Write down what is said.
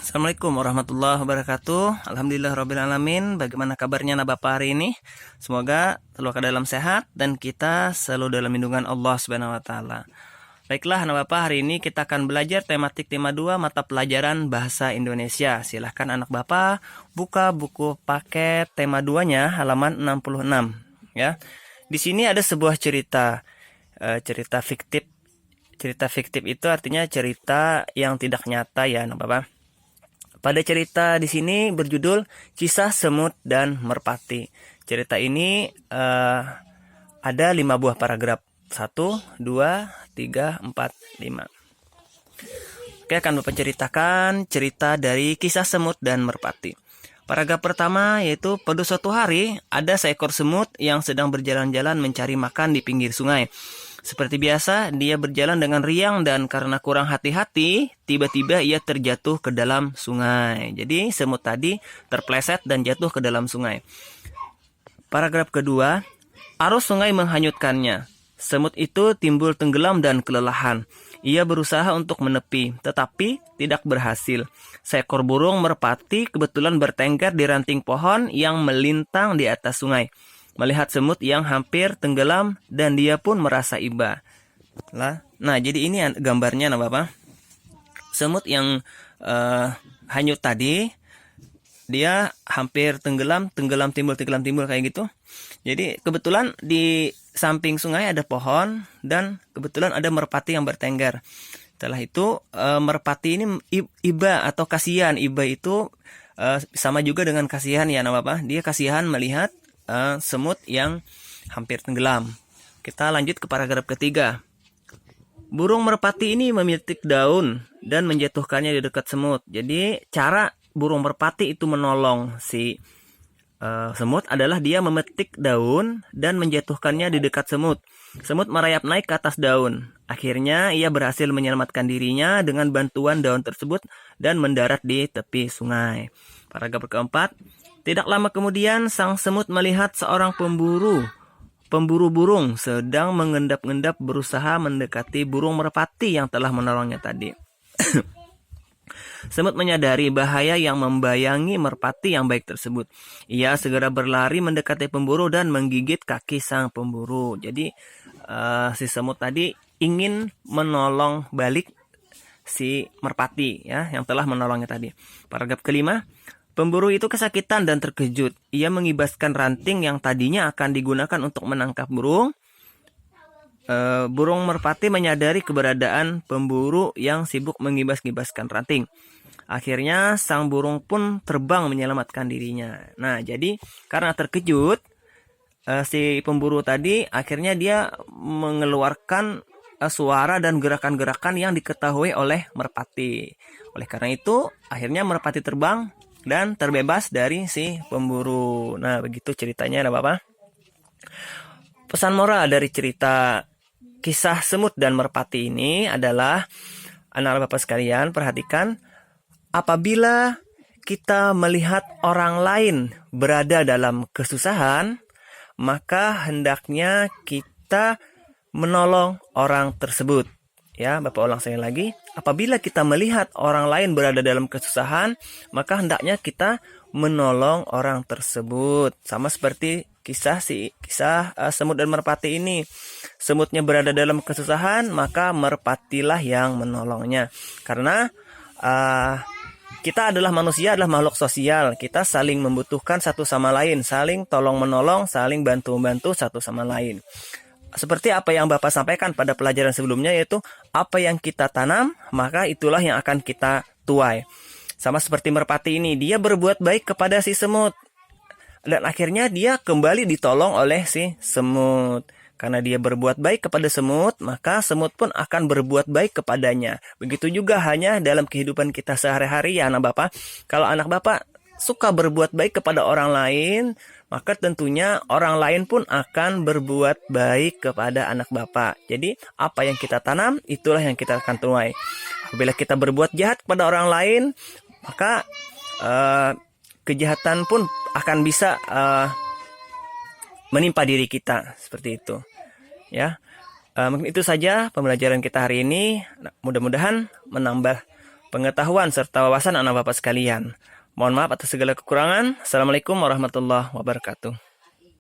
Assalamualaikum warahmatullahi wabarakatuh. Alhamdulillahirrabbilalamin. Bagaimana kabarnya Bapak hari ini? Semoga selalu dalam sehat dan kita selalu dalam lindungan Allah Subhanahu wa taala. Baiklah Bapak, hari ini kita akan belajar tematik tema 2 mata pelajaran bahasa Indonesia. Silahkan anak Bapak buka buku paket tema 2-nya halaman 66 ya. Di sini ada sebuah cerita fiktif. Cerita fiktif itu artinya cerita yang tidak nyata ya anak Bapak. Pada cerita di sini berjudul Kisah Semut dan Merpati. Cerita ini ada 5 buah paragraf. 1, 2, 3, 4, 5. Oke, akan Bapak ceritakan cerita dari Kisah Semut dan Merpati. Paragraf pertama yaitu pada suatu hari ada seekor semut yang sedang berjalan-jalan mencari makan di pinggir sungai. Seperti biasa, dia berjalan dengan riang dan karena kurang hati-hati, tiba-tiba ia terjatuh ke dalam sungai. Jadi, semut tadi terpleset dan jatuh ke dalam sungai. Paragraf kedua, arus sungai menghanyutkannya. Semut itu timbul tenggelam dan kelelahan. Ia berusaha untuk menepi, tetapi tidak berhasil. Seekor burung merpati kebetulan bertengger di ranting pohon yang melintang di atas sungai. Melihat semut yang hampir tenggelam dan dia pun merasa iba. Nah, jadi ini gambarnya Bapak. Semut yang hanyut tadi, dia hampir tenggelam timbul kayak gitu. Jadi kebetulan di samping sungai ada pohon dan kebetulan ada merpati yang bertengger. Setelah itu merpati ini iba atau kasihan. Iba itu sama juga dengan kasihan ya Bapak. Dia kasihan melihat semut yang hampir tenggelam. Kita lanjut ke paragraf ketiga. Burung merpati ini memetik daun dan menjatuhkannya di dekat semut. Jadi cara burung merpati itu menolong si semut adalah dia memetik daun dan menjatuhkannya di dekat semut. Semut merayap naik ke atas daun. Akhirnya ia berhasil menyelamatkan dirinya dengan bantuan daun tersebut dan mendarat di tepi sungai. Paragraf keempat. Tidak lama kemudian sang semut melihat seorang pemburu burung sedang mengendap-endap berusaha mendekati burung merpati yang telah menolongnya tadi. Semut menyadari bahaya yang membayangi merpati yang baik tersebut. Ia segera berlari mendekati pemburu dan menggigit kaki sang pemburu. Jadi si semut tadi ingin menolong balik si merpati ya yang telah menolongnya tadi. Paragraf kelima. Pemburu itu kesakitan dan terkejut. Ia mengibaskan ranting yang tadinya akan digunakan untuk menangkap burung. Burung merpati menyadari keberadaan pemburu yang sibuk mengibas-ngibaskan ranting. Akhirnya sang burung pun terbang menyelamatkan dirinya. Nah, jadi karena terkejut, si pemburu tadi akhirnya dia mengeluarkan suara dan gerakan-gerakan yang diketahui oleh merpati. Oleh karena itu, akhirnya merpati terbang dan terbebas dari si pemburu. Nah, begitu ceritanya Bapak. Pesan moral dari cerita Kisah Semut dan Merpati ini adalah, anak Bapak sekalian, perhatikan, apabila kita melihat orang lain berada dalam kesusahan, maka hendaknya kita menolong orang tersebut. Ya, Bapak ulang sekali lagi. Apabila kita melihat orang lain berada dalam kesusahan, maka hendaknya kita menolong orang tersebut. Sama seperti kisah semut dan merpati ini. Semutnya berada dalam kesusahan, maka merpatilah yang menolongnya. Karena kita adalah manusia, adalah makhluk sosial. Kita saling membutuhkan satu sama lain, saling tolong-menolong, saling bantu-membantu satu sama lain. Seperti apa yang Bapak sampaikan pada pelajaran sebelumnya, yaitu apa yang kita tanam, maka itulah yang akan kita tuai. Sama seperti merpati ini, dia berbuat baik kepada si semut. Dan akhirnya dia kembali ditolong oleh si semut. Karena dia berbuat baik kepada semut, maka semut pun akan berbuat baik kepadanya. Begitu juga hanya dalam kehidupan kita sehari-hari ya anak Bapak. Kalau anak Bapak suka berbuat baik kepada orang lain, maka tentunya orang lain pun akan berbuat baik kepada anak Bapak. Jadi apa yang kita tanam, itulah yang kita akan tuai. Apabila kita berbuat jahat kepada orang lain, maka kejahatan pun akan bisa menimpa diri kita. Seperti itu. Ya, mungkin itu saja pembelajaran kita hari ini. Mudah-mudahan menambah pengetahuan serta wawasan anak bapak sekalian. Mohon maaf atas segala kekurangan. Assalamualaikum warahmatullahi wabarakatuh.